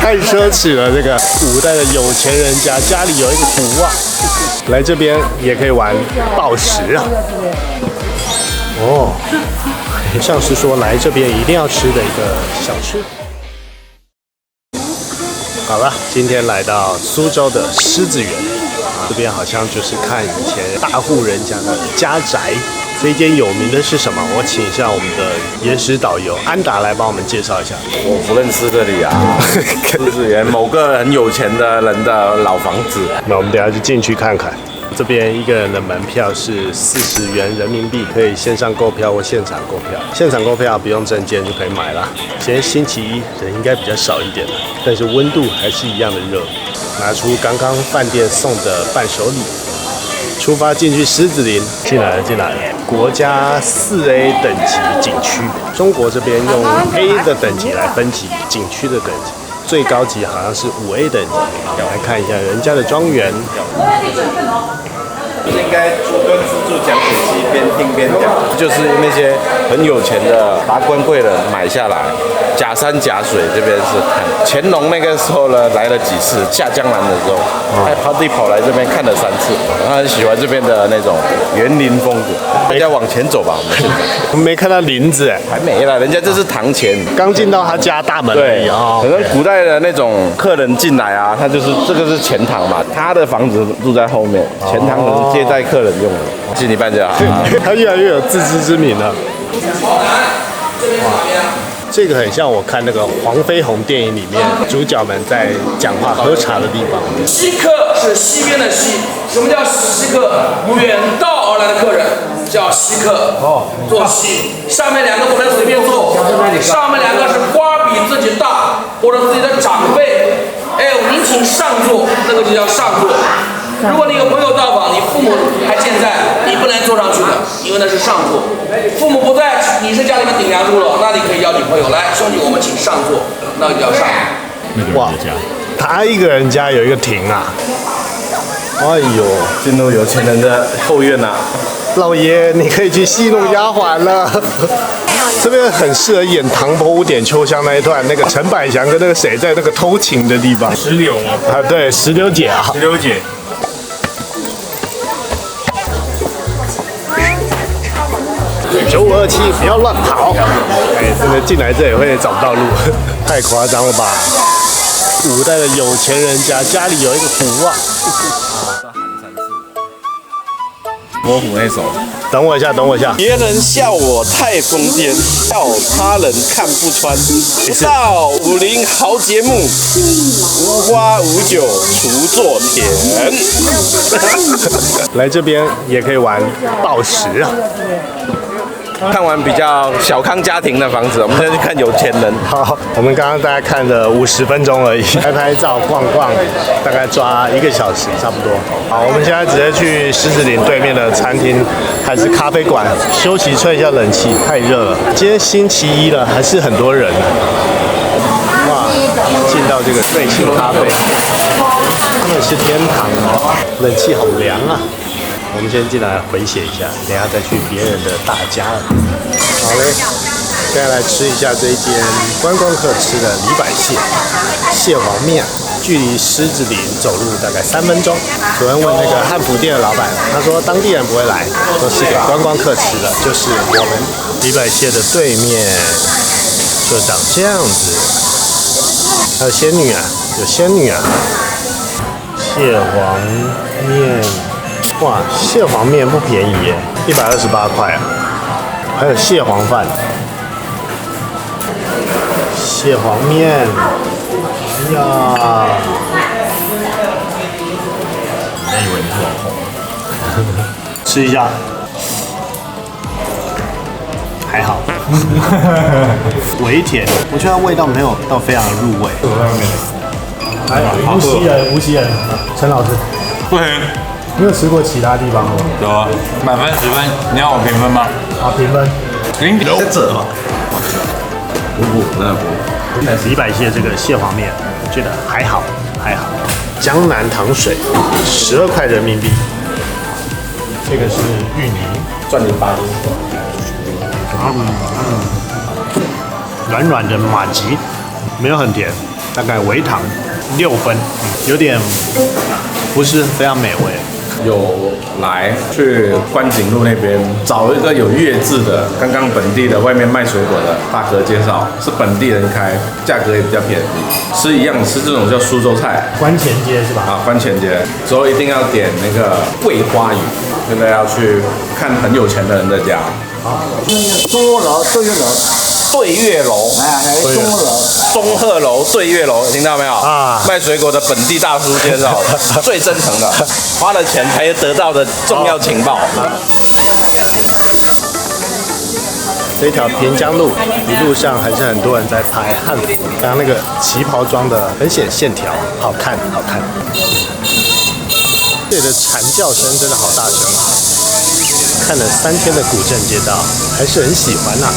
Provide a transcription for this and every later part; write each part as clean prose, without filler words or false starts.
太奢侈了。这个古代的有钱人家家里有一个湖啊，来这边也可以玩抱石啊。哦，像是说来这边一定要吃的一个小吃。好了，今天来到苏州的狮子园，这边好像就是看以前大户人家的家宅。这一间有名的是什么？我请一下我们的野史导游安达来帮我们介绍一下。我不认识这里啊，狮子园某个很有钱的人的老房子。那我们等一下就进去看看。这边一个人的门票是40元人民币，可以线上购票或现场购票。现场购票不用证件就可以买了。今天星期一，人应该比较少一点的，但是温度还是一样的热。拿出刚刚饭店送的伴手礼，出发进去狮子林。进来了，进来了。国家4A 等级景区，中国这边用 A 的等级来分级景区的等级。最高级好像是5A 等级，来看一下人家的庄园。应该跟自助讲解机边听边讲，就是那些很有钱的达官贵人买下来，假山假水这边是看。乾隆那个时候呢来了几次，下江南的时候，还特地跑来这边看了3次，他很喜欢这边的那种园林风格。大家往前走吧，我们现在我们没看到林子哎，还没啦，人家这是堂前，刚进到他家大门而已啊。可能古代的那种客人进来啊，他就是这个是前堂嘛，他的房子住在后面，前堂可能接待客人用的，进一半就好。他越来越有自知之明了。哇，这个很像我看那个黄飞鸿电影里面主角们在讲话喝茶的地方。稀客是西边的稀，什么叫稀客？远道而来的客人叫稀客。坐稀，上面2个不能随便坐，上面2个是官比自己大或者自己的长辈。哎，您请上座，那个就叫上座。如果你有朋友到访，你父母还健在，你不能坐上去的，因为那是上座。父母不在，你是家里面顶梁柱了，那你可以邀你朋友来，兄弟，我们请上座，那个叫上座。哇，他一个人家有一个亭啊！哎呦，进入有钱人的后院啊！老爷，你可以去戏弄丫鬟了。这边很适合演《唐伯虎点秋香》那一段，那个陈百祥跟那个谁在那个偷情的地方。石榴啊，对，石榴姐啊。石榴姐。957，不要乱跑！哎，真的进来这里会找不到路，太夸张了吧？古代的有钱人家家里有一个湖啊。伯虎那首。等我一下，等我一下。别人笑我太疯癫，笑他人看不穿。少武林豪杰目，无花无酒锄作田。来这边也可以玩抱石啊。看完比较小康家庭的房子，我们现在去看有钱人。好，我们刚刚大概看了50分钟而已，拍拍照、逛逛，大概抓1个小时差不多。好，我们现在直接去狮子林对面的餐厅还是咖啡馆休息，吹一下冷气，太热了。今天星期一了，还是很多人。哇，进到这个瑞幸咖啡，真的是天堂啊，冷气好凉啊。我们先进来回血一下，等一下再去别人的大家了。好嘞，现在来吃一下这一间观光客吃的李百蟹黄面，距离狮子林走路大概3分钟。昨天问那个汉服店的老板，他说当地人不会来，都是给观光客吃的，就是我们李百蟹的对面，就长这样子。还有仙女啊，有仙女啊，蟹黄面。哇，蟹黄面不便宜耶，128块啊！还有蟹黄饭、蟹黄面，哎呀！我以为你是网红。吃一下，还好，微甜，我觉得它味道没有到非常的入味。还有无锡人，陈老师，对。你有吃过其他地方吗？有啊，满分10分，你要我评分吗？好，评分。给你在这吗？不，那不。李百蟹这个蟹黄面，我觉得还好，还好。江南糖水，12块人民币。这个是芋泥，赚你8斤。软软的马吉，没有很甜，大概微糖6分，有点不是非常美味。有来去观景路那边找一个有粤字的，刚刚本地的外面卖水果的大哥介绍，是本地人开，价格也比较便宜，吃一样吃这种叫苏州菜。关前街是吧？啊，关前街之后一定要点那个桂花鱼，现在要去看很有钱的人的家。中楼楼、对月楼，对月楼，中楼。中鹤楼、对月楼，听到没有？啊卖水果的本地大叔介绍，最真诚的，花了钱才得到的重要情报。这条平江路一路上还是很多人在拍汉服，刚刚那个旗袍装的很显线条，好看好看。这里的蝉叫声真的好大声啊！看了3天的古镇街道，还是很喜欢呐、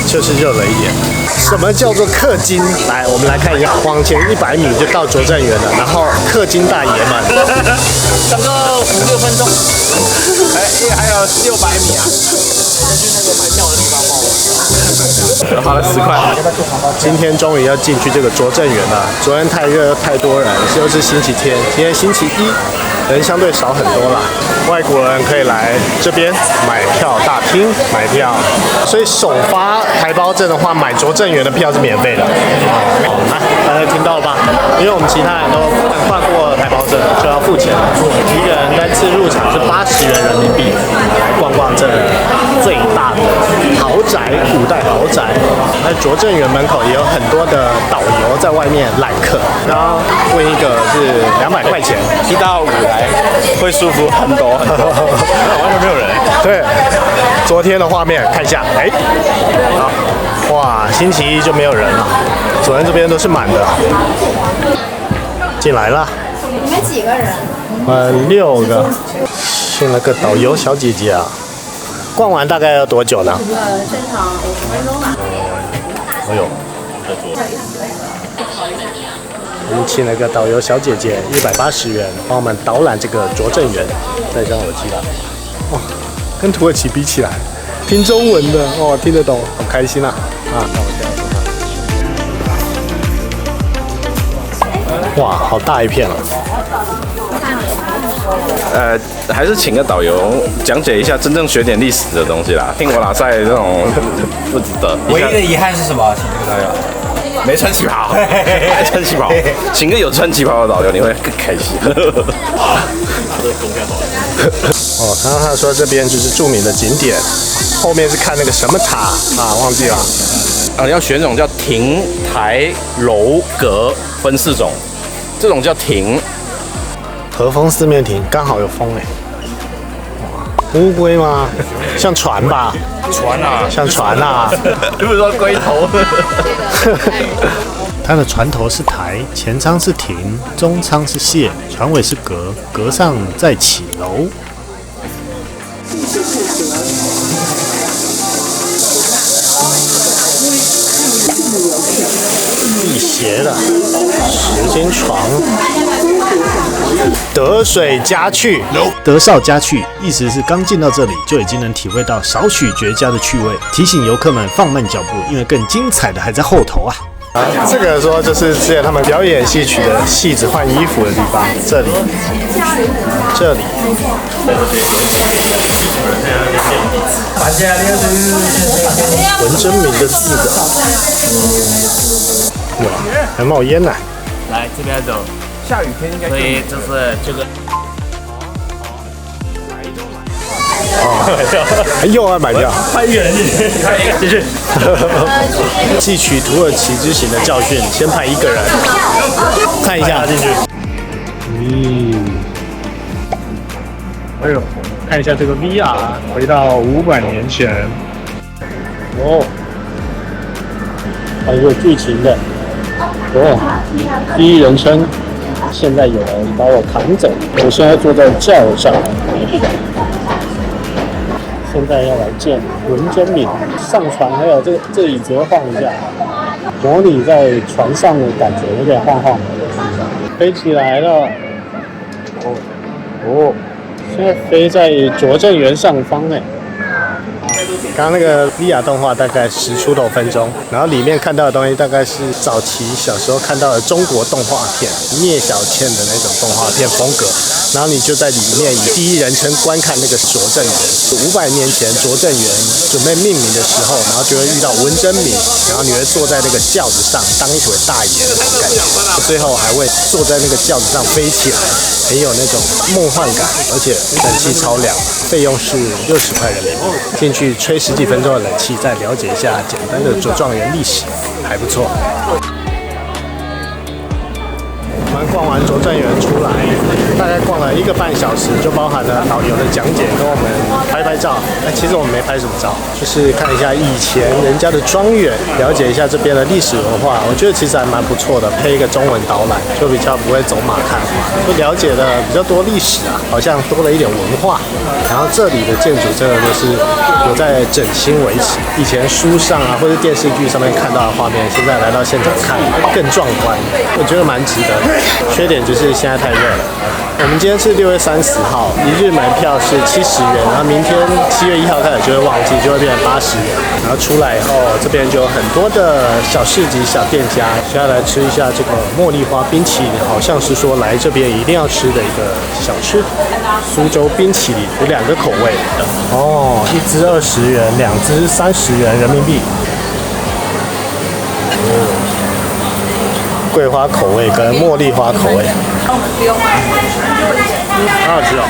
就是热了一点。什么叫做氪金？来，我们来看一下，往前100米就到拙政园了，然后氪金大爷们，整个5-6分钟，还有600米啊！去那个买票的地方吗？花了10块。今天终于要进去这个拙政园了。昨天太热又太多人，又是星期天，今天星期一，人相对少很多了。外国人可以来这边买票大厅买票，所以首发台胞证的话，买拙政园的票是免费的。大家听到了吧？因为我们其他人都换过台胞证，就要付钱，一个人单次入场是80元人民币，来逛逛这最大的豪宅古代豪宅。那拙政园门口也有很多的导游在外面揽客，然后问一个是200块钱1到5来会舒服很多很多，完全没有人。对，昨天的画面看一下，好，哇，星期一就没有人了，昨天这边都是满的。进来了，你们几个人？6个，请了个导游小姐姐啊。逛完大概要多久呢？正常50分钟吧。哎呦，我们请了个导游小姐姐，180元，帮我们导览这个拙政园，戴上耳机了。哇，跟土耳其比起来，听中文的哦，听得懂，好开心啊！那我现在哇，好大一片啊！还是请个导游讲解一下，真正学点历史的东西啦。听我拉塞这种不值得。唯一的遗憾是什么？请这个导游。没穿旗袍，没穿旗袍，请个有穿旗袍的导游，你会更开心。哦，刚刚他说这边就是著名的景点，后面是看那个什么塔啊，忘记了。要选那种叫亭台楼阁，分4种，这种叫亭。和风四面亭刚好有风哎。乌龟吗？像船吧？船啊，像船啊。你不是说龟头？它的船头是台，前舱是亭，中舱是楔，船尾是阁，阁上再起楼。辟邪的10间床。得水佳趣，得少佳趣，意思是刚进到这里就已经能体会到少许绝佳的趣味，提醒游客们放慢脚步，因为更精彩的还在后头啊！这个说就是之前他们表演戏曲的戏子换衣服的地方，这里，文征明的字的，哇，还冒烟呢！来这边走，下雨天应该所以就是这个。又要买掉，太远了，继续。汲取土耳其之行的教训，先派1个人看一下进去。哎呦，看一下这个 VR， 回到500年前。哦，还有剧情的。哦，第一人称，现在有人把我扛走，我现在坐在轿上。现在要来见文征明，上船还有这椅子会晃一下，模拟在船上的感觉，有点晃晃的。飞起来了，哦，现在飞在拙政园上方哎。刚刚那个莉亚动画大概10出头分钟，然后里面看到的东西大概是早期小时候看到的中国动画片，聂小倩的那种动画片风格。然后你就在里面以第一人称观看那个拙政园。500年前拙政园准备命名的时候，然后就会遇到文征明，然后你会坐在那个轿子上当一回大爷那种感觉，最后还会坐在那个轿子上飞起来，很有那种梦幻感，而且冷气超凉，费用是60块人民币，进去吹10几分钟的冷气，再了解一下简单的茁壮园历史，还不错。我们逛完拙政园出来，大概逛了1个半小时，就包含了导游的讲解跟我们拍照。其实我们没拍什么照，就是看一下以前人家的庄园，了解一下这边的历史文化。我觉得其实还蛮不错的，配一个中文导览，就比较不会走马看花，就了解了比较多历史啊，好像多了一点文化。然后这里的建筑真的就是有在整新维持，以前书上啊或者电视剧上面看到的画面，现在来到现场看更壮观，我觉得蛮值得的。缺点就是现在太热了。我们今天是6月30号，一日门票是70元，然后明天7月1号开始就会旺季，就会变成80元。然后出来以后，这边就有很多的小市集、小店家，接下来吃一下这个茉莉花冰淇淋，好像是说来这边一定要吃的一个小吃。苏州冰淇淋有2个口味的哦，一支20元，2支30元人民币。桂花口味跟茉莉花口味，好好吃哦！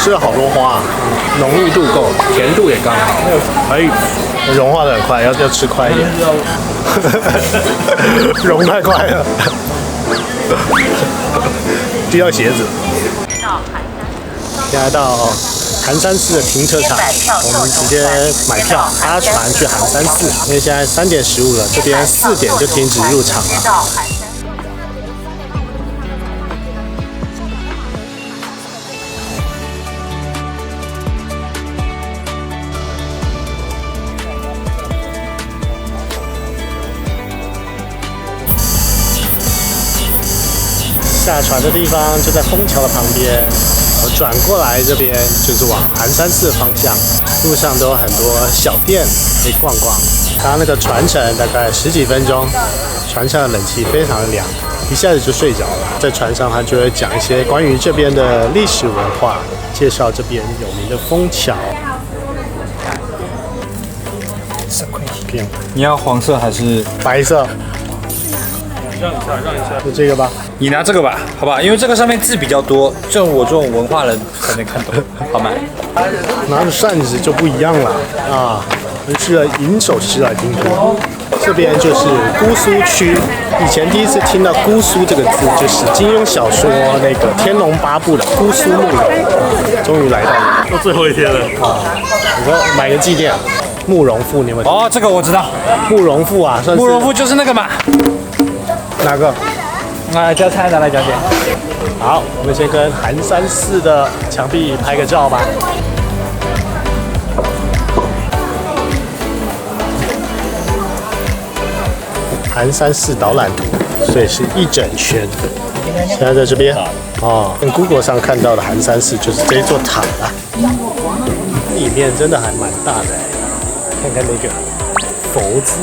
吃了好多花，浓郁度够，甜度也刚好，融化的很快，要吃快一点，融太快了，踢到鞋子。现在到寒山寺的停车场，我们直接买票搭船去寒山寺，因为现在3点15了，这边4点就停止入场了。下船的地方就在枫桥的旁边，我转过来这边就是往寒山寺的方向，路上都有很多小店可以逛逛。刚刚那个船程大概10几分钟，船上的冷气非常的凉，一下子就睡着了。在船上他就会讲一些关于这边的历史文化，介绍这边有名的枫桥。你要黄色还是白色？让一下，就这个吧。你拿这个吧，好不好？因为这个上面字比较多，就我这种文化人才能看懂，好吗？拿着扇子就不一样了啊！是银首诗来听歌。这边就是姑苏区，以前第一次听到姑苏这个字，就是金庸小说那个《天龙八部》的姑苏慕容，终于来到了，都最后一天了啊！我说买个纪念，慕容复，你们哦，这个我知道，慕容复啊，算是慕容复就是那个嘛。哪个？叫菜单来讲解。好，我们先跟寒山寺的墙壁拍个照吧。寒山寺导览图，所以是一整圈。现在在这边哦，跟 Google 上看到的寒山寺就是这一座塔啦。里面真的还蛮大的，看看那个佛字。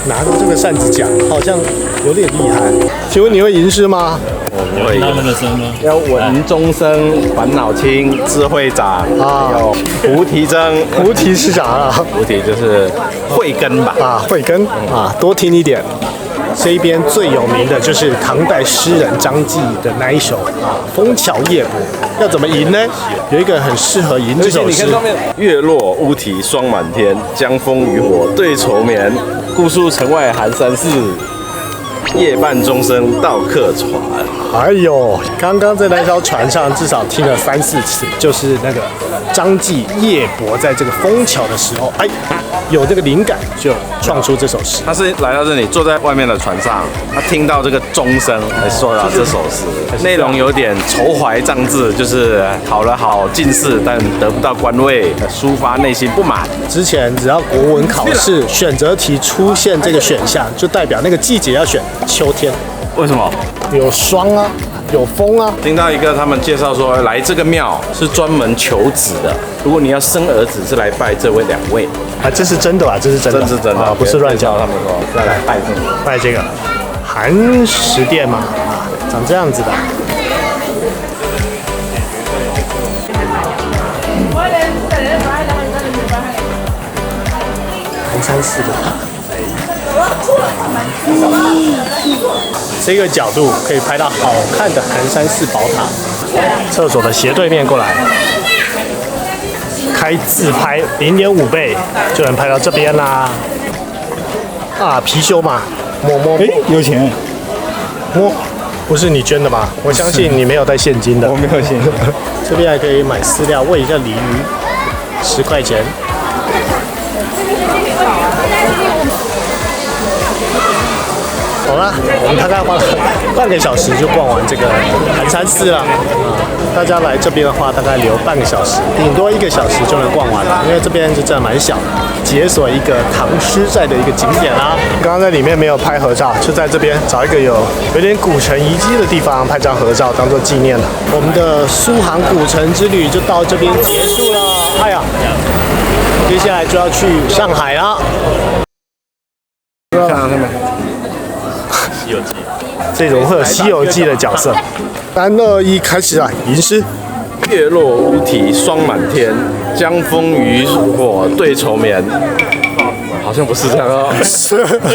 拿着这个扇子讲，好像有点厉害。请问你会吟诗吗？我会那么深吗？要文中生、烦恼轻、智慧长，还有菩提增。菩提是啥啊？菩提就是慧根吧？啊，慧根啊，多听一点。这一边最有名的就是唐代诗人张继的那一首啊《枫桥夜泊》，要怎么吟呢？有一个很适合吟这首诗。月落乌啼霜满天，江枫渔火对愁眠。姑苏城外寒山寺，夜半钟声到客船。哎呦，刚刚在那艘船上至少听了3、4次，就是那个张继夜泊在这个枫桥的时候，哎，有这个灵感就创出这首诗。他是来到这里，坐在外面的船上，他听到这个钟声，才说到这首诗。内容有点愁怀障志，就是考了好进士，但得不到官位，抒发内心不满。之前只要国文考试选择题出现这个选项，就代表那个季节要选秋天。为什么？有霜啊，有风啊。听到一个他们介绍说，来这个庙是专门求子的，如果你要生儿子，是来拜这位2位。啊，这是真的吧？这是真的，真是真的啊，不是乱叫。他们说再来拜这个。拜这个寒食殿嘛，啊，长这样子的。寒山寺的。这个角度可以拍到好看的寒山寺宝塔。厕所的斜对面过来，开自拍0.5倍就能拍到这边啦。啊，貔貅嘛，摸，有钱，摸，不是你捐的吧？我相信你没有带现金的。我没有现金。这边还可以买饲料，喂一下鲤鱼，10块钱。好了，我们大概花了半个小时就逛完这个寒山寺了啊！大家来这边的话，大概留半个小时，顶多1个小时就能逛完了，因为这边就真的蛮小的，解锁一个唐诗在的一个景点啦。刚刚在里面没有拍合照，就在这边找一个有点古城遗迹的地方拍张合照，当做纪念了。我们的苏杭古城之旅就到这边结束了。哎呀，接下来就要去上海啦。看到他们。这种会有《西游记》的角色。3、2、1，开始啊！吟诗。月落乌啼霜满天，江枫渔火对愁眠。好像不是这样哦。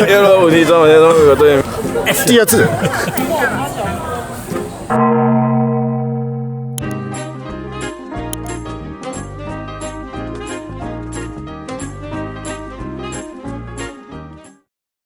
月落乌啼霜满天，都有个对。第2次。